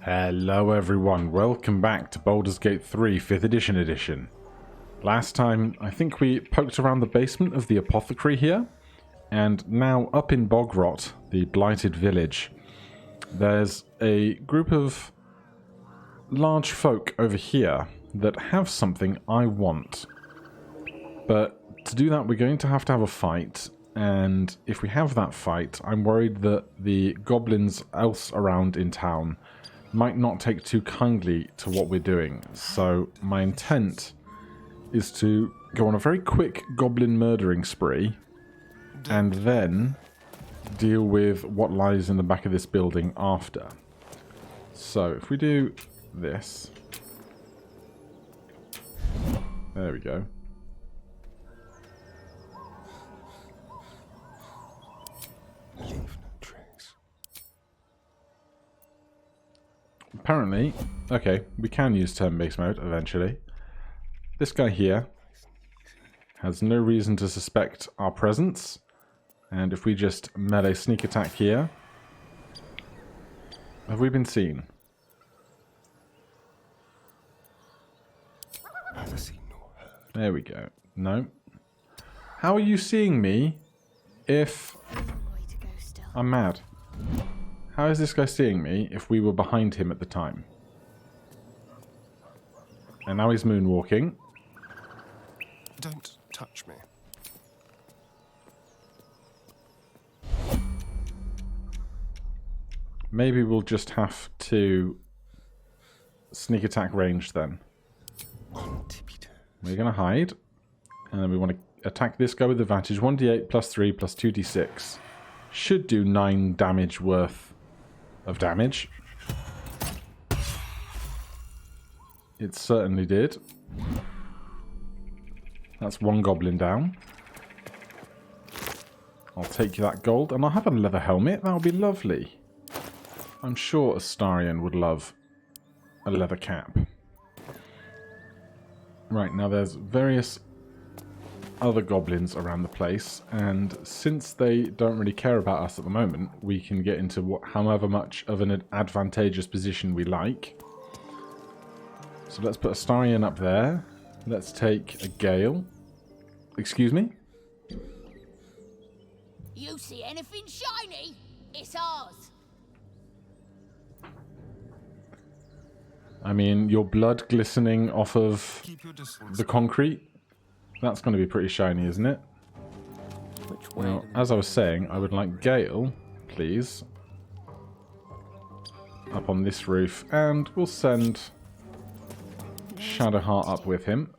Hello everyone, welcome back to Baldur's Gate 3 5th edition. Last time, I think we poked around the basement of the apothecary here, and now up in Bogrot, the blighted village, there's a group of large folk over here that have something I want. But to do that, we're going to have a fight, and if we have that fight, I'm worried that the goblins else around in town might not take too kindly to what we're doing. So my intent is to go on a very quick goblin murdering spree and then deal with what lies in the back of this building after. So if we do this, there we go. Apparently, okay, we can use turn-based mode eventually. This guy here has no reason to suspect our presence, and if we just melee sneak attack here, have we been seen? There we go. No. How are you seeing me if I'm mad? How is this guy seeing me if we were behind him at the time? And now he's moonwalking. Don't touch me. Maybe we'll just have to sneak attack range then. We're going to hide. And then we want to attack this guy with advantage. 1d8 plus 3 plus 2d6. Should do 9 damage worth of damage. It certainly did. That's one goblin down. I'll take you that gold, and I'll have a leather helmet. That'll be lovely. I'm sure Astarion would love a leather cap. Right, now there's various other goblins around the place, and since they don't really care about us at the moment, we can get into however much of an advantageous position we like. So let's put Astarion up there. Let's take a Gale. Excuse me? You see anything shiny? It's ours. I mean, your blood glistening off of the concrete? That's going to be pretty shiny, isn't it? Now, as I was saying, I would like Gale, please, up on this roof, and we'll send Shadowheart up with him.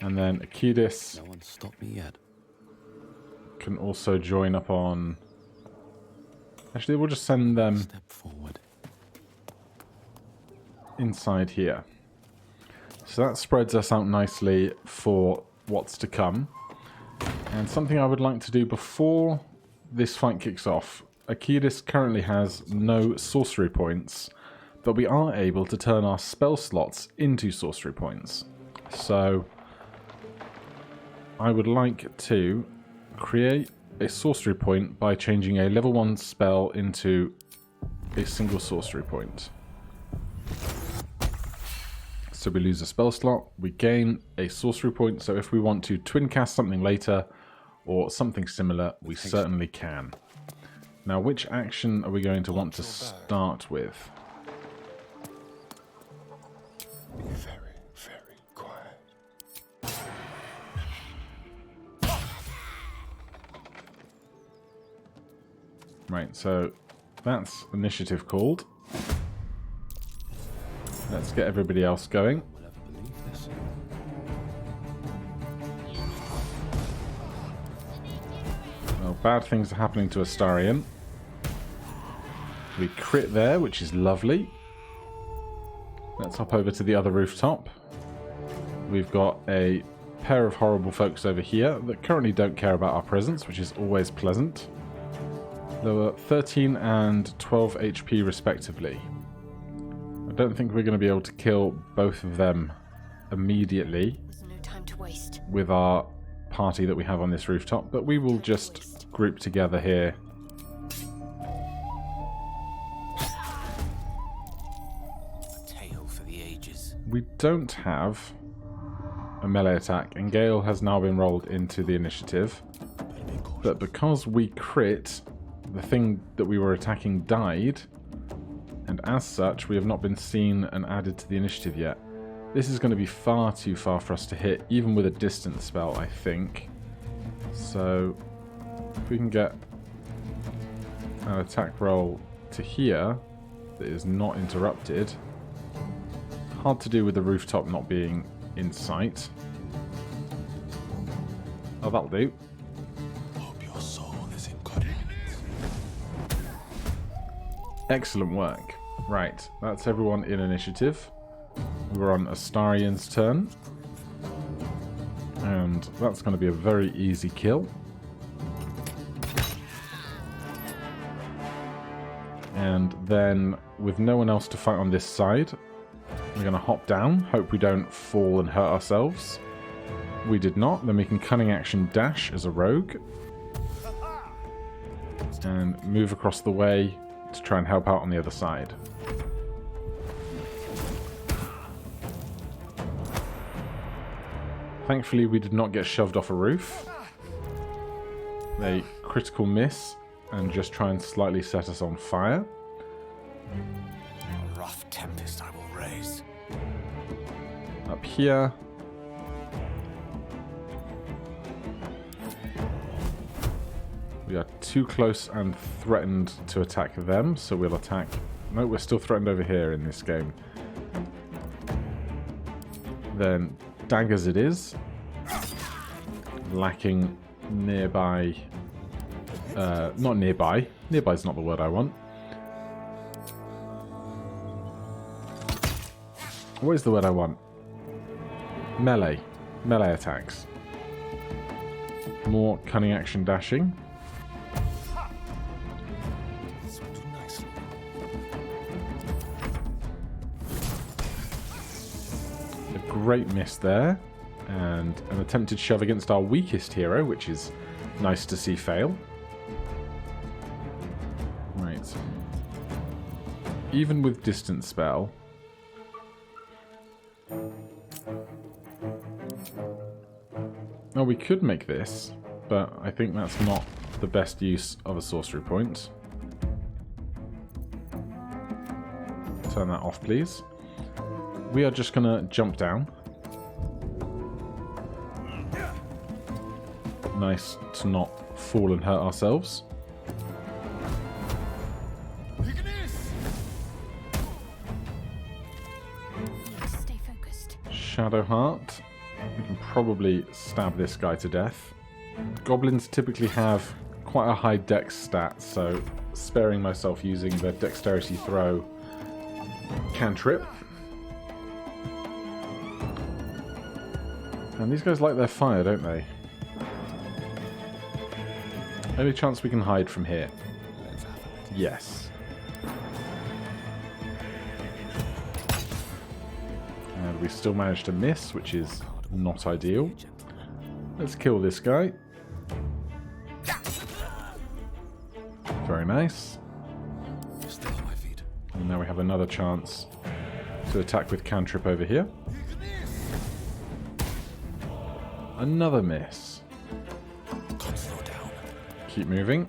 And then Akidis no one's stopped me yet. Can also join up on... Actually, we'll just send them Step forward. Inside here. So that spreads us out nicely for what's to come. And something I would like to do before this fight kicks off. Akidis currently has no sorcery points, but we are able to turn our spell slots into sorcery points. So I would like to create a sorcery point by changing a level 1 spell into a single sorcery point. So we lose a spell slot, we gain a sorcery point, so if we want to twin cast something later or something similar, we certainly can. Now, which action are we going to want to start with? Be very, very quiet. Right, so that's initiative called. Let's get everybody else going. Well, bad things are happening to Astarion. We crit there, which is lovely. Let's hop over to the other rooftop. We've got a pair of horrible folks over here that currently don't care about our presence, which is always pleasant. There were 13 and 12 HP respectively. I don't think we're going to be able to kill both of them immediately with our party that we have on this rooftop, but we will just group together here we don't have a melee attack, and Gale has now been rolled into the initiative. But because we crit, the thing that we were attacking died, and as such, we have not been seen and added to the initiative yet. This is going to be far too far for us to hit, even with a distance spell, I think. So, if we can get an attack roll to here that is not interrupted. Hard to do with the rooftop not being in sight. Oh, that'll do. Hope your soul is in good hands. Excellent work. Right, that's everyone in initiative. We're on Astarion's turn. And that's going to be a very easy kill. And then, with no one else to fight on this side, we're going to hop down, hope we don't fall and hurt ourselves. We did not. Then we can cunning action dash as a rogue. And move across the way to try and help out on the other side. Thankfully, we did not get shoved off a roof. They critical miss and just try and slightly set us on fire. A rough tempest I will raise. Up here. We are too close and threatened to attack them, so we'll attack... No, we're still threatened over here in this game. Then, daggers it is. Lacking nearby... not nearby. Nearby is not the word I want. What is the word I want? Melee. Melee attacks. More cunning action dashing. This will do nicely. A great miss there. And an attempted shove against our weakest hero, which is nice to see fail. Right. Even with distance spell... Oh, we could make this, but I think that's not the best use of a sorcery point. Turn that off, please. We are just going to jump down. Nice to not fall and hurt ourselves. Stay focused. Shadowheart. We can probably stab this guy to death. Goblins typically have quite a high dex stat, so sparing myself using the dexterity throw cantrip. And these guys like their fire, don't they? Any chance we can hide from here? Yes. And we still managed to miss, which is not ideal. Let's kill this guy. Very nice. Still on my feet. And now we have another chance to attack with cantrip over here. Another miss. Can't slow down. Keep moving.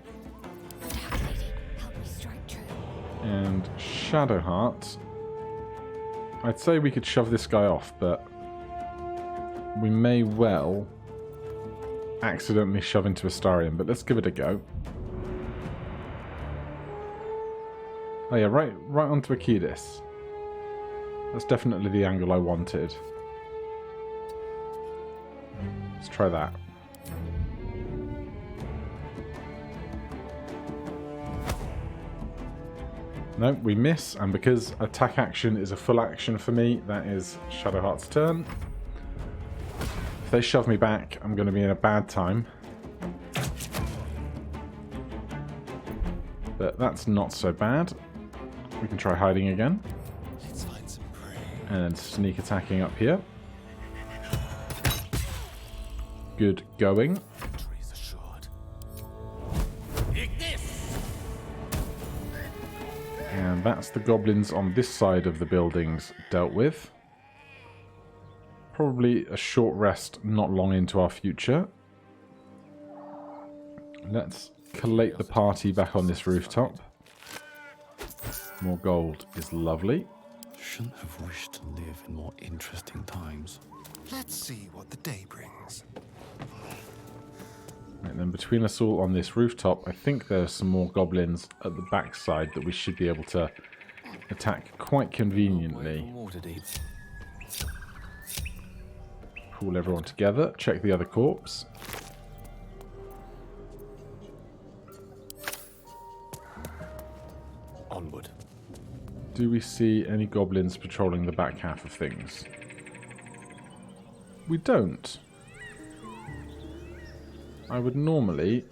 Dark Lady, help me strike true. And Shadowheart. I'd say we could shove this guy off, but we may well accidentally shove into Astarion, but let's give it a go. Oh yeah, right onto Akidis. That's definitely the angle I wanted. Let's try that. No, we miss, and because attack action is a full action for me, that is Shadowheart's turn. If they shove me back, I'm going to be in a bad time. But that's not so bad. We can try hiding again. Let's find some prey. And sneak attacking up here. Good going. Victory is assured. And that's the goblins on this side of the buildings dealt with. Probably a short rest not long into our future. Let's collate the party back on this rooftop. More gold is lovely. Shouldn't have wished to live in more interesting times. Let's see what the day brings. And then between us all on this rooftop, I think there's some more goblins at the backside that we should be able to attack quite conveniently. Pull everyone together, check the other corpse. Onward. Do we see any goblins patrolling the back half of things? We don't. I would normally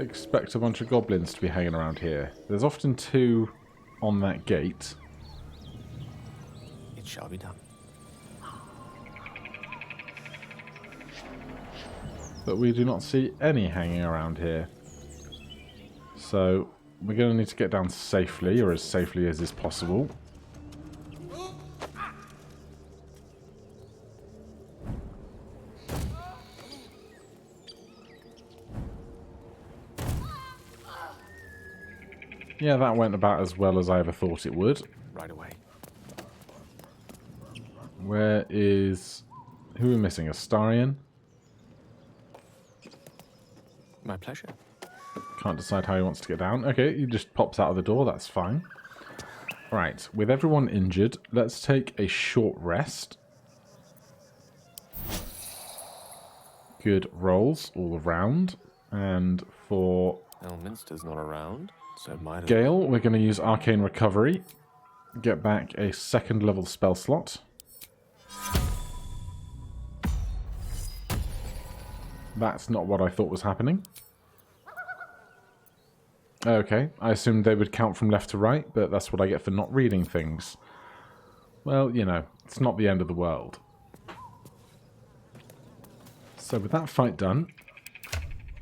expect a bunch of goblins to be hanging around here. There's often two on that gate. It shall be done. But we do not see any hanging around here. So we're going to need to get down safely, or as safely as is possible. Yeah, that went about as well as I ever thought it would. Right away. Where is... Who are we missing? Astarion? My pleasure. Can't decide how he wants to get down. Okay, he just pops out of the door, that's fine. Right, with everyone injured, let's take a short rest. Good rolls all around. And for Elminster's not around, so it might have... Gale, we're going to use Arcane Recovery. Get back a second level spell slot. That's not what I thought was happening. Okay, I assumed they would count from left to right, but that's what I get for not reading things. Well, you know, it's not the end of the world. So with that fight done,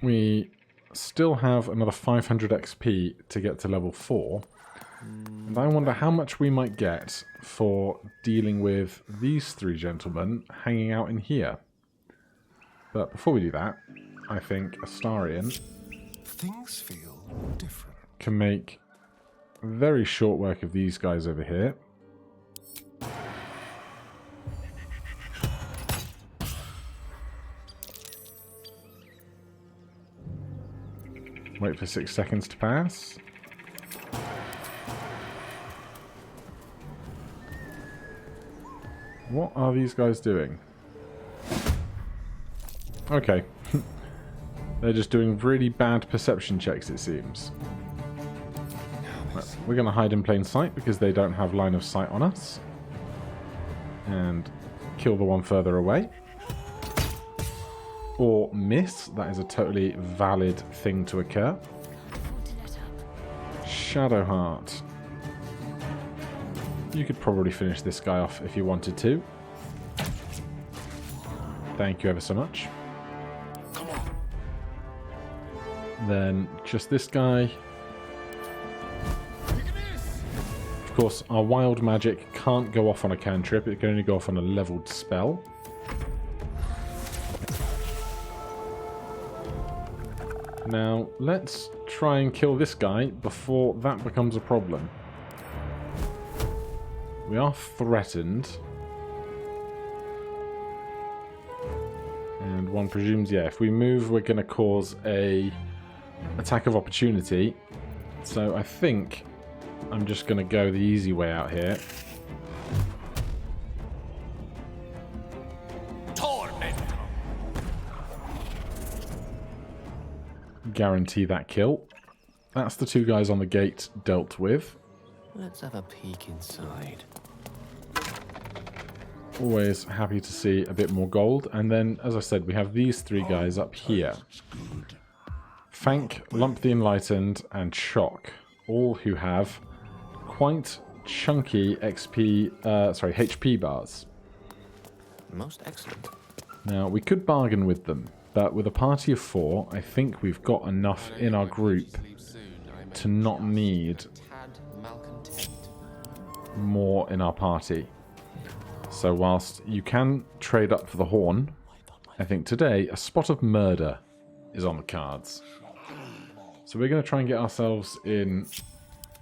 we still have another 500 XP to get to level 4. And I wonder how much we might get for dealing with these three gentlemen hanging out in here. But before we do that, I think Astarion Things feel different. can make very short work of these guys over here. Wait for 6 seconds to pass. What are these guys doing? Okay. They're just doing really bad perception checks, it seems. Right, we're going to hide in plain sight because they don't have line of sight on us. And kill the one further away. Or miss. That is a totally valid thing to occur. Shadowheart. You could probably finish this guy off if you wanted to. Thank you ever so much. Then just this guy. Of course, our wild magic can't go off on a cantrip. It can only go off on a leveled spell. Now, let's try and kill this guy before that becomes a problem. We are threatened. And one presumes, yeah, if we move, we're going to cause a attack of opportunity. So I think I'm just going to go the easy way out here. Guarantee that kill. That's the two guys on the gate dealt with. Let's have a peek inside. Always happy to see a bit more gold. And then, as I said, we have these three guys up here. Fank, Lump the Enlightened, and Shock. All who have quite chunky HP bars. Most excellent. Now, we could bargain with them, but with a party of 4, I think we've got enough in our group to not need more in our party. So whilst you can trade up for the horn, I think today a spot of murder is on the cards. So we're going to try and get ourselves in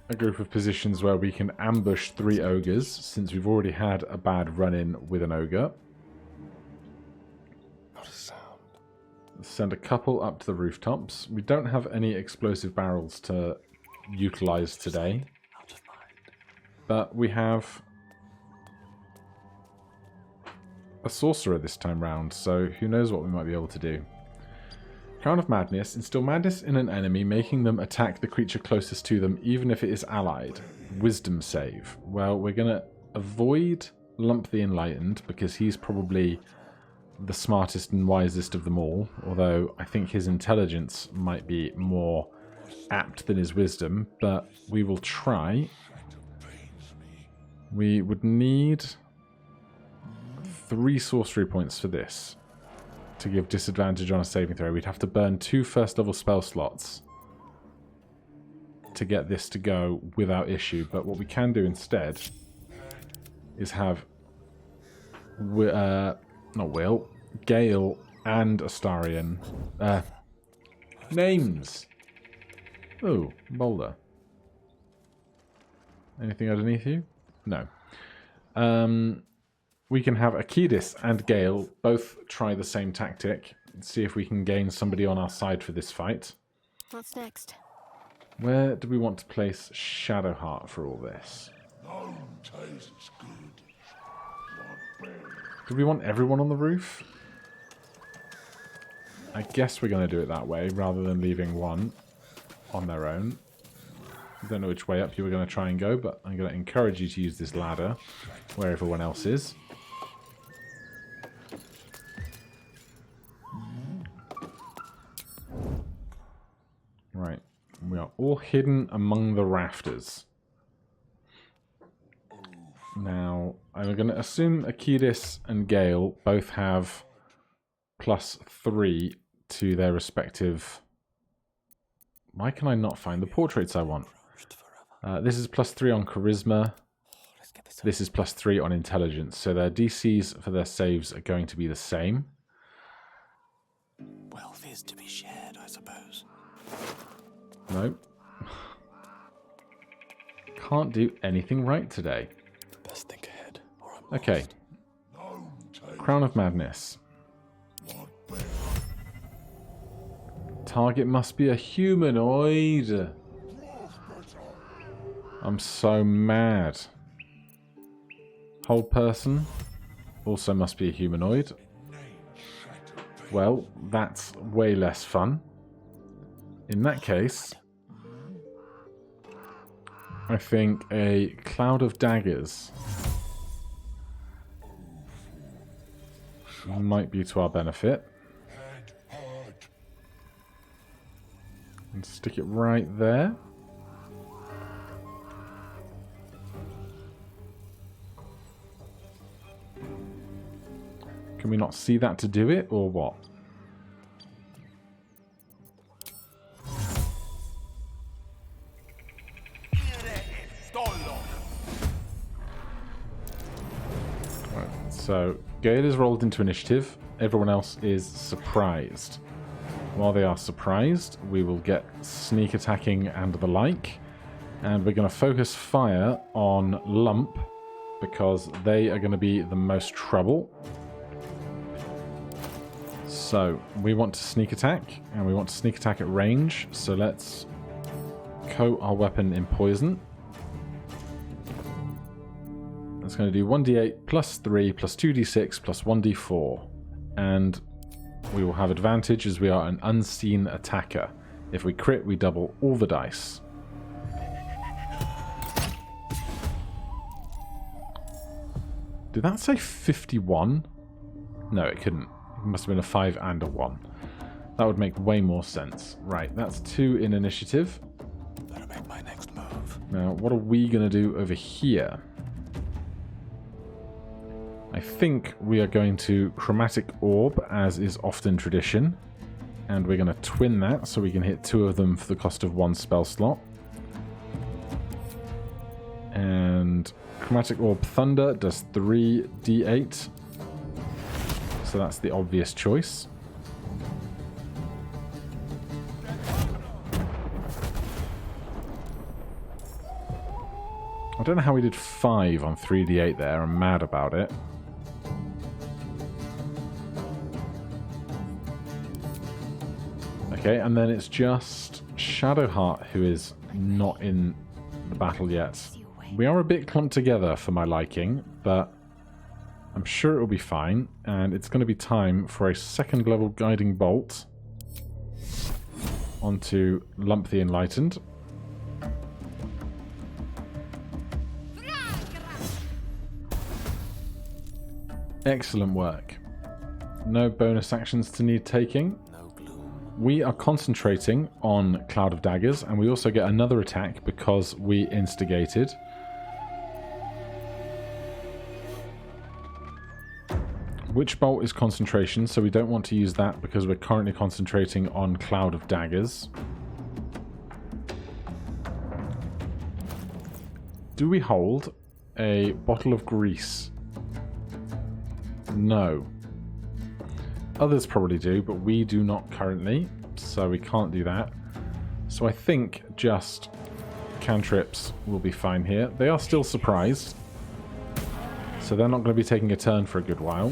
a group of positions where we can ambush 3 ogres, since we've already had a bad run-in with an ogre. Not a sound. Send a couple up to the rooftops. We don't have any explosive barrels to utilize today, but we have a sorcerer this time round, so who knows what we might be able to do. Crown of Madness. Instill madness in an enemy, making them attack the creature closest to them, even if it is allied. Wisdom save. Well, we're going to avoid Lump the Enlightened, because he's probably the smartest and wisest of them all, although I think his intelligence might be more apt than his wisdom, but we will try. We would need 3 sorcery points for this to give disadvantage on a saving throw. We'd have to burn 2 first level spell slots to get this to go without issue, but what we can do instead is have Gale and Astarion. Names! Oh, Baldur. Anything underneath you? No. We can have Akidis and Gale both try the same tactic and see if we can gain somebody on our side for this fight. What's next? Where do we want to place Shadowheart for all this? Do we want everyone on the roof? I guess we're going to do it that way, rather than leaving one on their own. I don't know which way up you were going to try and go, but I'm going to encourage you to use this ladder where everyone else is. Right, we are all hidden among the rafters. Now, I'm going to assume Akidis and Gale both have +3 to their respective... Why can I not find the portraits I want? This is +3 on Charisma. This is +3 on Intelligence. So their DCs for their saves are going to be the same. Wealth is to be shared, I suppose. Nope. Can't do anything right today. Best think ahead, or I'm Okay. Crown of Madness. Target must be a humanoid. I'm so mad. Hold person also must be a humanoid. Well, that's way less fun. In that case, I think a cloud of daggers might be to our benefit. And stick it right there. Can we not see that to do it, or what? Right, so Gale is rolled into initiative. Everyone else is surprised. While they are surprised, we will get sneak attacking and the like. And we're going to focus fire on Lump, because they are going to be the most trouble. So, we want to sneak attack, and we want to sneak attack at range. So let's coat our weapon in poison. That's going to do 1d8 plus 3 plus 2d6 plus 1d4. And we will have advantage as we are an unseen attacker. If we crit, we double all the dice. Did that say 51? No, it couldn't. It must have been a 5 and a 1. That would make way more sense. Right, that's 2 in initiative. better make my next move. Now, what are we going to do over here? I think we are going to Chromatic Orb, as is often tradition. And we're going to twin that, so we can hit 2 of them for the cost of 1 spell slot. And Chromatic Orb Thunder does 3d8. So that's the obvious choice. I don't know how we did 5 on 3d8 there. I'm mad about it. Okay, and then it's just Shadowheart who is not in the battle yet. We are a bit clumped together for my liking, but I'm sure it will be fine. And it's going to be time for a second level Guiding Bolt onto Lump the Enlightened. Excellent work. No bonus actions to need taking. We are concentrating on Cloud of Daggers, and we also get another attack because we instigated. Witch Bolt is concentration, so we don't want to use that because we're currently concentrating on Cloud of Daggers. Do we hold a bottle of grease? No. Others probably do, but we do not currently, so we can't do that. So I think just cantrips will be fine here. They are still surprised, so they're not going to be taking a turn for a good while.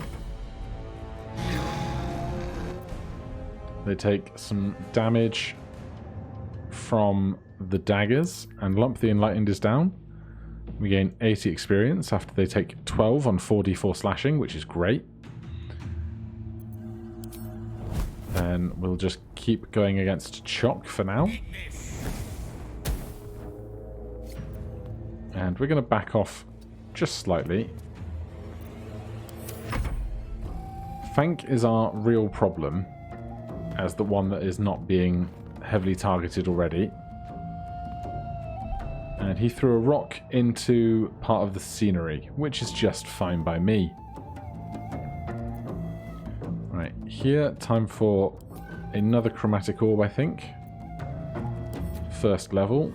They take some damage from the daggers, and Lump the Enlightened is down. We gain 80 experience after they take 12 on 4d4 slashing, which is great. Then we'll just keep going against Chock for now. And we're going to back off just slightly. Fank is our real problem, as the one that is not being heavily targeted already. And he threw a rock into part of the scenery, which is just fine by me. Right, here, time for another Chromatic Orb, I think. First level.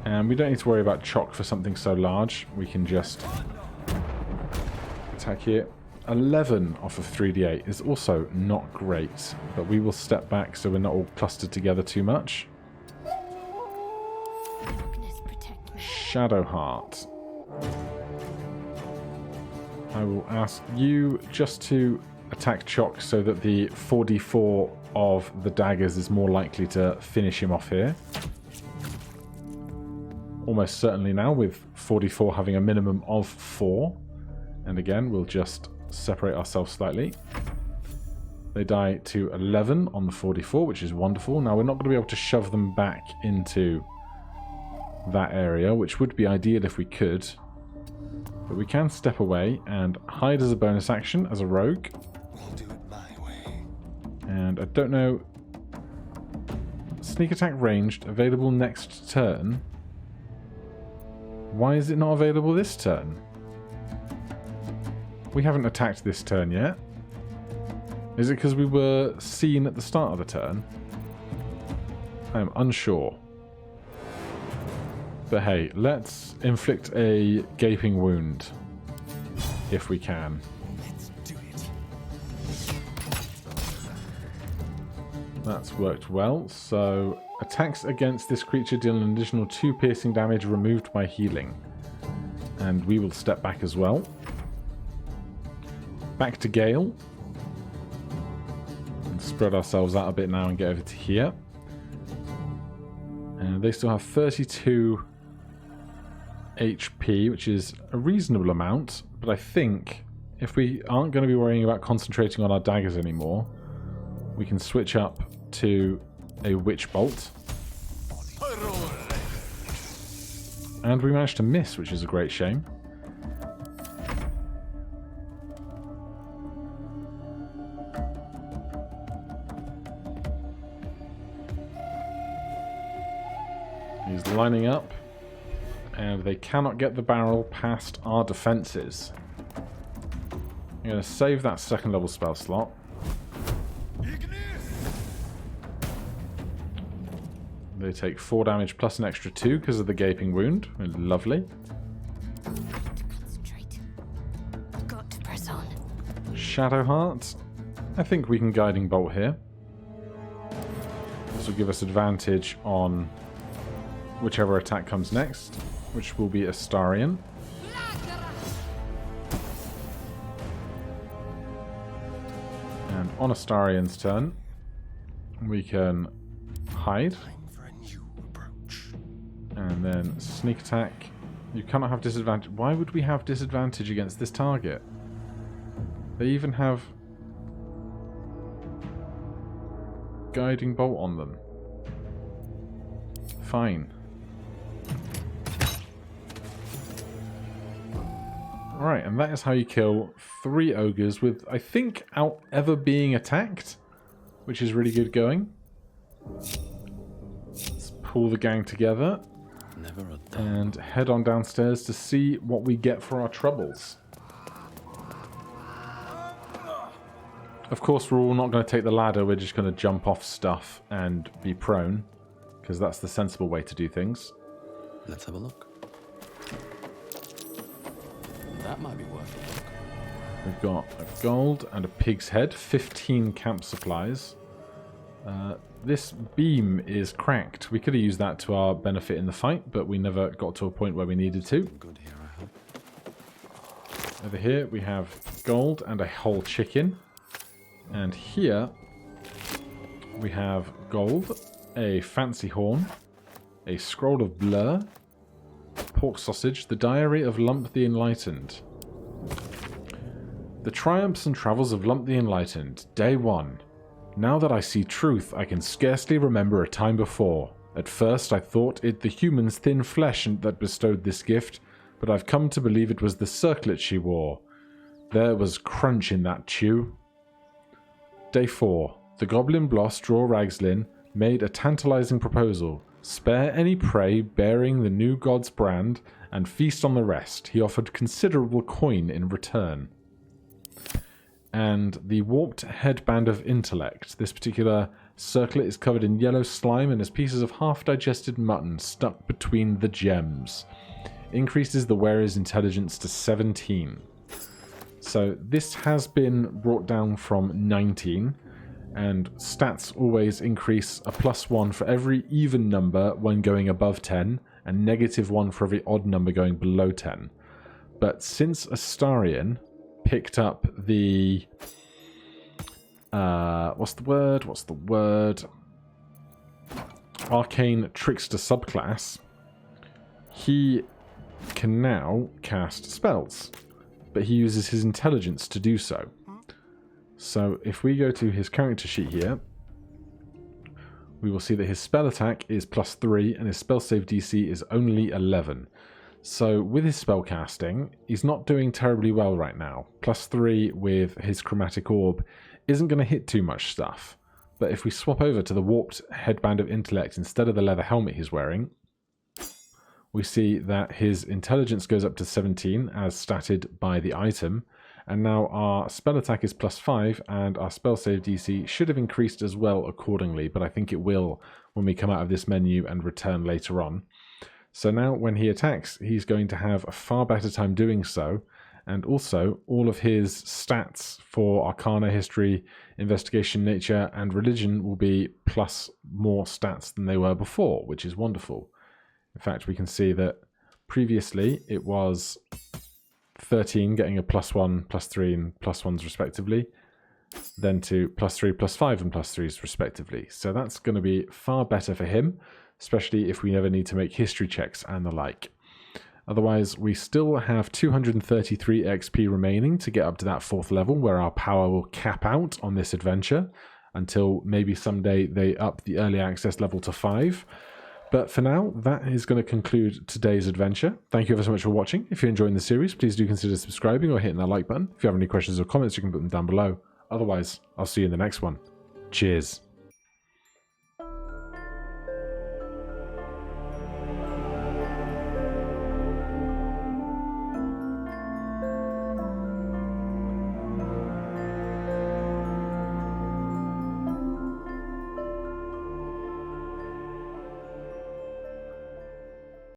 And we don't need to worry about Chock for something so large. We can just attack here. 11 off of 3d8 is also not great, but we will step back so we're not all clustered together too much. Shadowheart. I will ask you just to attack Chock so that the 4d4 of the daggers is more likely to finish him off here. Almost certainly now, with 4d4 having a minimum of 4. And again, we'll just separate ourselves slightly. They die to 11 on the 4d4, which is wonderful. Now, we're not going to be able to shove them back into that area, which would be ideal if we could. But we can step away and hide as a bonus action as a rogue. We'll do it my way. And I don't know... Sneak attack ranged, available next turn. Why is it not available this turn? We haven't attacked this turn yet. Is it because we were seen at the start of the turn? I am unsure. But hey, let's inflict a gaping wound, if we can. Let's do it. That's worked well. So, attacks against this creature deal an additional 2 piercing damage removed by healing. And we will step back as well. Back to Gale. And spread ourselves out a bit now and get over to here. And they still have 32 HP, which is a reasonable amount, but I think if we aren't going to be worrying about concentrating on our daggers anymore, we can switch up to a Witch Bolt. And we managed to miss, which is a great shame. He's lining up. And they cannot get the barrel past our defenses. I'm going to save that second level spell They take 4 damage plus an extra 2 because of the gaping wound. Lovely. Concentrate. Got to press on. Shadowheart. I think we can Guiding Bolt here. This will give us advantage on whichever attack comes next, which will be Astarion. And on Astarion's turn, we can hide. Time for a new approach. And then sneak attack. You cannot have disadvantage. Why would we have disadvantage against this target? They even have Guiding Bolt on them. Fine. Alright, and that is how you kill 3 ogres with, I think, out ever being attacked, which is really good going. Let's pull the gang together Never a dull. and head on downstairs to see what we get for our troubles. Of course, we're all not going to take the ladder, we're just going to jump off stuff and be prone, because that's the sensible way to do things. Let's have a look. That might be worth a look. We've got a gold and a pig's head, 15 camp supplies. This beam is cracked. We could have used that to our benefit in the fight, but we never got to a point where we needed to. Good here, I hope. Over here we have gold and a whole chicken. And here we have gold, a fancy horn, a scroll of blur, pork sausage, the diary of Lump the Enlightened. The triumphs and travels of Lump the Enlightened, Day 1. Now that I see truth, I can scarcely remember a time before. At first I thought it the human's thin flesh that bestowed this gift, but I've come to believe it was the circlet she wore. There was crunch in that chew. Day 4. The goblin boss Draw Ragslin made a tantalizing proposal. Spare any prey bearing the new god's brand and feast on the rest. He offered considerable coin in return. And the warped headband of intellect. This particular circlet is covered in yellow slime and has pieces of half-digested mutton stuck between the gems. Increases the wearer's intelligence to 17. So this has been brought down from 19, and stats always increase a +1 for every even number when going above 10, and -1 for every odd number going below 10. But since Astarion picked up the... what's the word? Arcane Trickster subclass, he can now cast spells. But he uses his intelligence to do so. So if we go to his character sheet here, we will see that his spell attack is +3 and his spell save DC is only 11. So with his spell casting, he's not doing terribly well right now. +3 with his chromatic orb isn't going to hit too much stuff. But if we swap over to the warped headband of intellect instead of the leather helmet he's wearing, we see that his intelligence goes up to 17 as statted by the item, and now our spell attack is +5 and our spell save DC should have increased as well accordingly, but I think it will when we come out of this menu and return later on. So now when he attacks, he's going to have a far better time doing so, and also all of his stats for Arcana, History, Investigation, Nature, and Religion will be plus more stats than they were before, which is wonderful. In fact, we can see that previously it was 13 getting a +1, +3, and +1s respectively, then to +3, +5, and +3s respectively. So that's going to be far better for him, especially if we never need to make history checks and the like. Otherwise, we still have 233 XP remaining to get up to that 4th level where our power will cap out on this adventure until maybe someday they up the early access level to 5. But for now, that is going to conclude today's adventure. Thank you ever so much for watching. If you're enjoying the series, please do consider subscribing or hitting that like button. If you have any questions or comments, you can put them down below. Otherwise, I'll see you in the next one. Cheers.